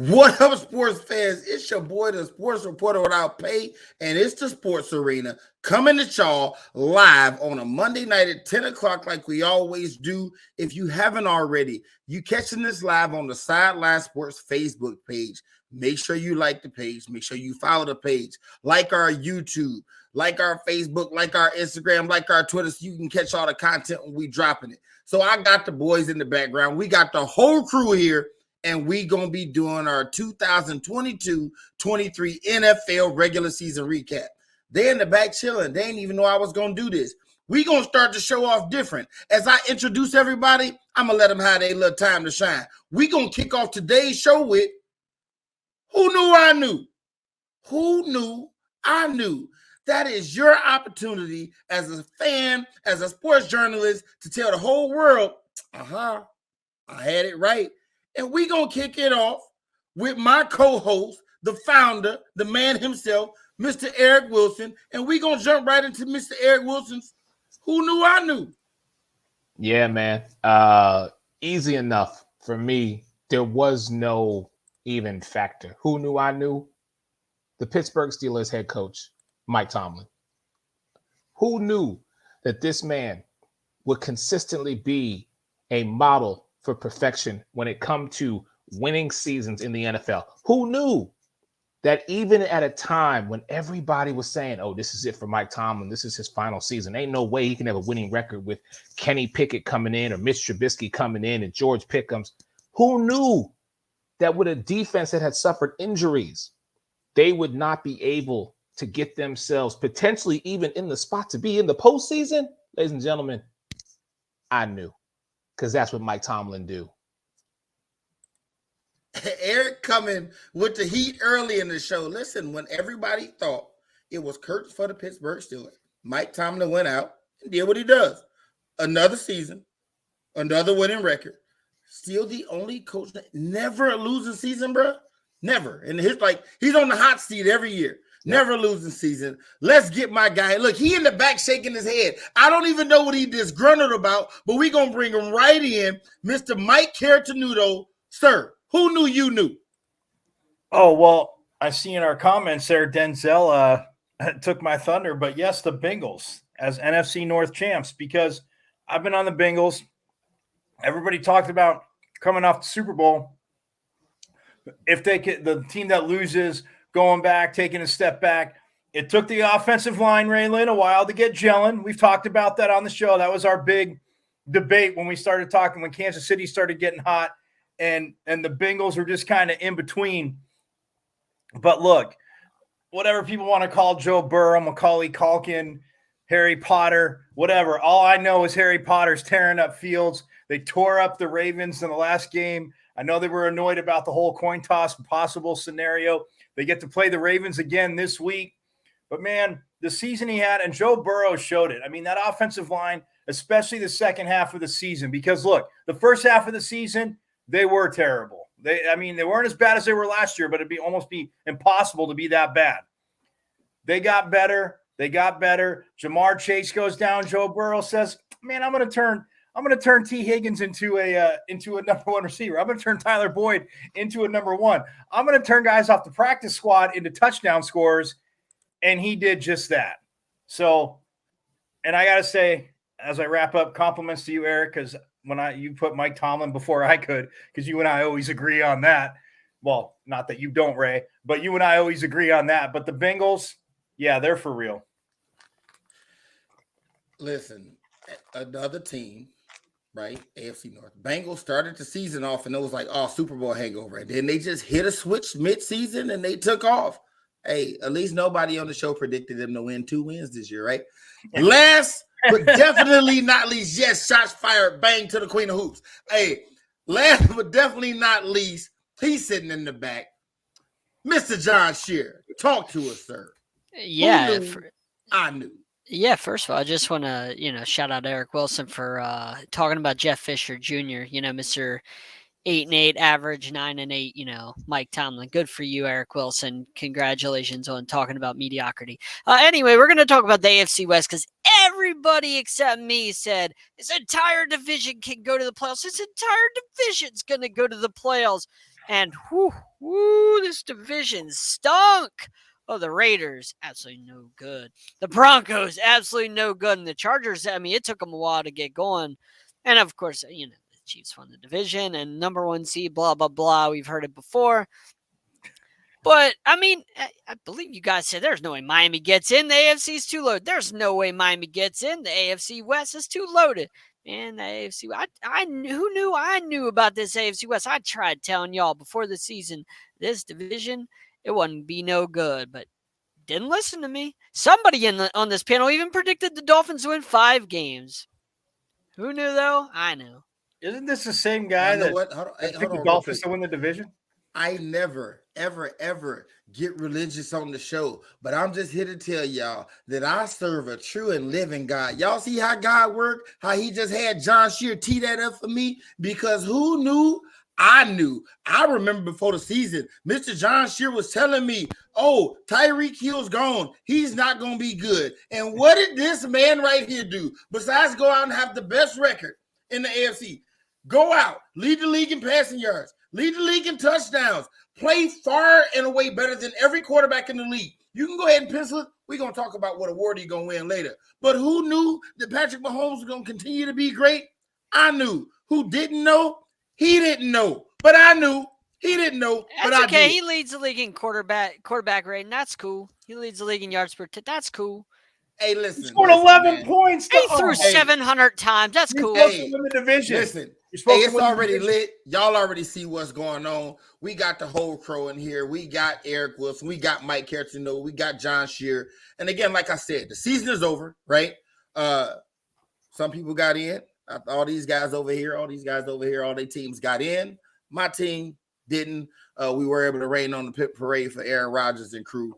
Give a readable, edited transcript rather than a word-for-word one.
What up, sports fans? It's your boy, the sports reporter without pay, and it's the Sports Arena coming to y'all live on a Monday night at 10 o'clock like we always do. If you haven't already, you catching this live on the Sideline Sports Facebook page. Make sure you like the page. Make sure you follow the page. Like our YouTube, like our Facebook, like our Instagram, like our Twitter, so you can catch all the content when we dropping it. So I got the boys in the background. We got the whole crew here. And we going to be doing our 2022-23 NFL regular season recap. They in the back chilling. They didn't even know I was going to do this. We going to start the show off different. As I introduce everybody, I'm going to let them have their little time to shine. We going to kick off today's show with Who Knew I Knew? Who Knew I Knew? That is your opportunity as a fan, as a sports journalist, to tell the whole world, I had it right. And we're going to kick it off with my co-host, the founder, the man himself, Mr. Eric Wilson. And we're going to jump right into Mr. Eric Wilson's Who Knew I Knew? Yeah, man. Easy enough for me. There was no even factor. Who knew I knew? The Pittsburgh Steelers head coach, Mike Tomlin. Who knew that this man would consistently be a model for perfection when it comes to winning seasons in the NFL? Who knew that even at a time when everybody was saying, oh, this is it for Mike Tomlin, this is his final season, ain't no way he can have a winning record with Kenny Pickett coming in or Mitch Trubisky coming in and George Pickens? Who knew that with a defense that had suffered injuries, they would not be able to get themselves potentially even in the spot to be in the postseason? Ladies and gentlemen, I knew. Because that's what Mike Tomlin do. Eric coming with the heat early in the show. Listen, when everybody thought it was curtains for the Pittsburgh Steelers, Mike Tomlin went out and did what he does. Another season, another winning record. Still the only coach that never a losing season, bro. Never. And he's on the hot seat every year. Never losing season. Let's get my guy. Look, he in the back shaking his head. I don't even know what he disgruntled about, but we're going to bring him right in. Mr. Mike Caratanudo. Sir, who knew you knew? Oh, well, I see in our comments there, Denzel took my thunder. But yes, the Bengals as NFC North champs, because I've been on the Bengals. Everybody talked about coming off the Super Bowl. If they could, the team that loses – going back, taking a step back. It took the offensive line, Ray Lynn, a while to get gelling. We've talked about that on the show. That was our big debate when we started talking, when Kansas City started getting hot and the Bengals were just kind of in between. But look, whatever people want to call Joe Burrow, Macaulay Culkin, Harry Potter, whatever. All I know is Harry Potter's tearing up fields. They tore up the Ravens in the last game. I know they were annoyed about the whole coin toss possible scenario. They get to play the Ravens again this week. But, man, the season he had, and Joe Burrow showed it. I mean, that offensive line, especially the second half of the season, because, look, the first half of the season, they were terrible. They weren't as bad as they were last year, but it'd almost be impossible to be that bad. They got better. Jamar Chase goes down. Joe Burrow says, man, I'm going to turn T. Higgins into a number one receiver. I'm going to turn Tyler Boyd into a number one. I'm going to turn guys off the practice squad into touchdown scorers. And he did just that. So, and I got to say, as I wrap up, compliments to you, Eric, because you put Mike Tomlin before I could, because you and I always agree on that. Well, not that you don't, Ray, but you and I always agree on that. But the Bengals, yeah, they're for real. Listen, another team, right? AFC North. Bengals started the season off and it was like, oh, Super Bowl hangover. And then they just hit a switch mid-season and they took off. Hey, at least nobody on the show predicted them to win 2 wins this year, right? Last but definitely not least, yes, shots fired, bang to the Queen of Hoops. Hey, last but definitely not least, he's sitting in the back. Mr. John Shear, talk to us, sir. Yeah. I knew. Yeah, first of all, I just want to, shout out Eric Wilson for talking about Jeff Fisher Jr., Mr. 8-8 average, 9-8, Mike Tomlin. Good for you, Eric Wilson. Congratulations on talking about mediocrity. Anyway, we're going to talk about the AFC West because everybody except me said this entire division can go to the playoffs. This entire division's going to go to the playoffs. And this division stunk. Oh, the Raiders, absolutely no good. The Broncos, absolutely no good. And the Chargers, it took them a while to get going. And, of course, the Chiefs won the division and number 1 seed, blah, blah, blah. We've heard it before. But, I believe you guys said there's no way Miami gets in. The AFC is too loaded. There's no way Miami gets in. The AFC West is too loaded. Man, the AFC, who knew I knew about this AFC West? I tried telling y'all before the season, this division, it wouldn't be no good, but didn't listen to me. Somebody on this panel even predicted the Dolphins to win 5 games. Who knew, though? I knew. Isn't this the same guy that picked the Dolphins to win the division? I never, ever, ever get religious on the show, but I'm just here to tell y'all that I serve a true and living God. Y'all see how God worked? How he just had John Shear tee that up for me? Because who knew? I knew. I remember before the season, Mr. John Shear was telling me, oh, Tyreek Hill's gone. He's not going to be good. And what did this man right here do? Besides go out and have the best record in the AFC, go out, lead the league in passing yards, lead the league in touchdowns, play far and away better than every quarterback in the league. You can go ahead and pencil it. We're going to talk about what award he's going to win later. But who knew that Patrick Mahomes was going to continue to be great? I knew. Who didn't know? He didn't know. But I knew. He didn't know. But That's okay. I did. He leads the league in quarterback rating. That's cool. He leads the league in yards per. That's cool. Hey, listen. He scored 11 points. He threw 700 times. That's cool. Hey, win the division. Listen. Hey, it's already lit. Y'all already see what's going on. We got the whole crow in here. We got Eric Wilson. We got Mike Cartino. We got John Shear. And again, like I said, the season is over, right? Some people got in. All these guys over here, all their teams got in. My team didn't. We were able to rain on the pit parade for Aaron Rodgers and crew.